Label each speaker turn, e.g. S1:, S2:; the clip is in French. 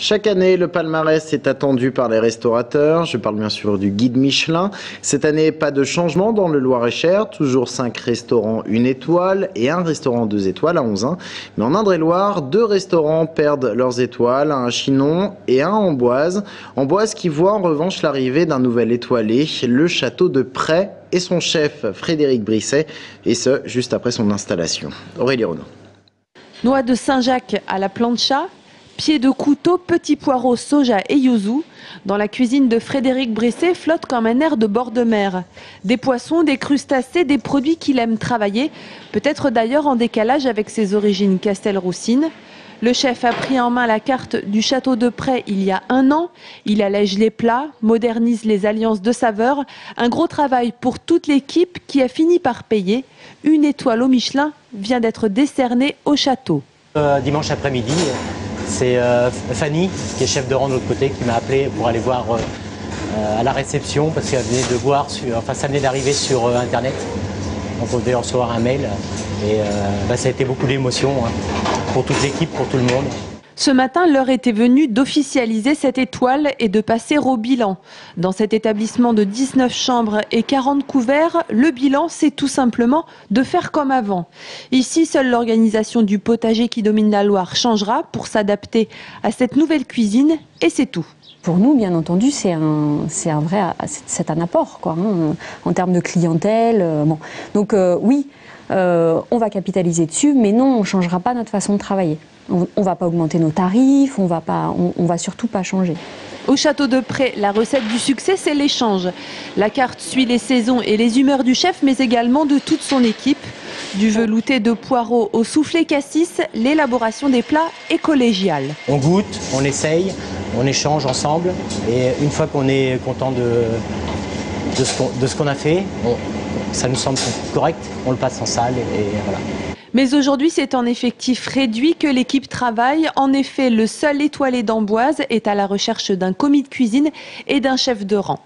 S1: Chaque année, le palmarès est attendu par les restaurateurs. Je parle bien sûr du guide Michelin. Cette année, pas de changement dans le Loir-et-Cher. Toujours 5 restaurants 1 étoile et 1 restaurant 2 étoiles à Onzain. Mais en Indre-et-Loire, 2 restaurants perdent leurs étoiles, un à Chinon et un à Amboise. Amboise qui voit en revanche l'arrivée d'un nouvel étoilé, le château de Pray et son chef Frédéric Brisset, et ce, juste après son installation. Aurélie Renaud.
S2: Noix de Saint-Jacques à la plancha, pieds de couteau, petits poireaux, soja et yuzu. Dans la cuisine de Frédéric Brisset flotte comme un air de bord de mer. Des poissons, des crustacés, des produits qu'il aime travailler, peut-être d'ailleurs en décalage avec ses origines castelroussines. Le chef a pris en main la carte du château de Pray il y a 1 an. Il allège les plats, modernise les alliances de saveurs. Un gros travail pour toute l'équipe qui a fini par payer. 1 étoile au Michelin vient d'être décernée au château.
S3: Dimanche après-midi, c'est Fanny, qui est chef de rang de l'autre côté, qui m'a appelé pour aller voir à la réception parce qu'elle venait de voir, ça venait d'arriver sur Internet. Donc on devait recevoir un mail et ça a été beaucoup d'émotions pour toute l'équipe, pour tout le monde.
S2: Ce matin, l'heure était venue d'officialiser cette étoile et de passer au bilan. Dans cet établissement de 19 chambres et 40 couverts, le bilan, c'est tout simplement de faire comme avant. Ici, seule l'organisation du potager qui domine la Loire changera pour s'adapter à cette nouvelle cuisine et c'est tout.
S4: Pour nous, bien entendu, c'est un apport, quoi, en termes de clientèle. Bon. Donc oui, on va capitaliser dessus, mais non, on ne changera pas notre façon de travailler. On ne va pas augmenter nos tarifs, on va surtout pas changer.
S2: Au château de Pray, la recette du succès, c'est l'échange. La carte suit les saisons et les humeurs du chef, mais également de toute son équipe. Du velouté de poireaux au soufflé cassis, l'élaboration des plats est collégiale.
S3: On goûte, on essaye, on échange ensemble et une fois qu'on est content de ce qu'on a fait, ça nous semble correct, on le passe en salle et voilà.
S2: Mais aujourd'hui, c'est en effectif réduit que l'équipe travaille. En effet, le seul étoilé d'Amboise est à la recherche d'un commis de cuisine et d'un chef de rang.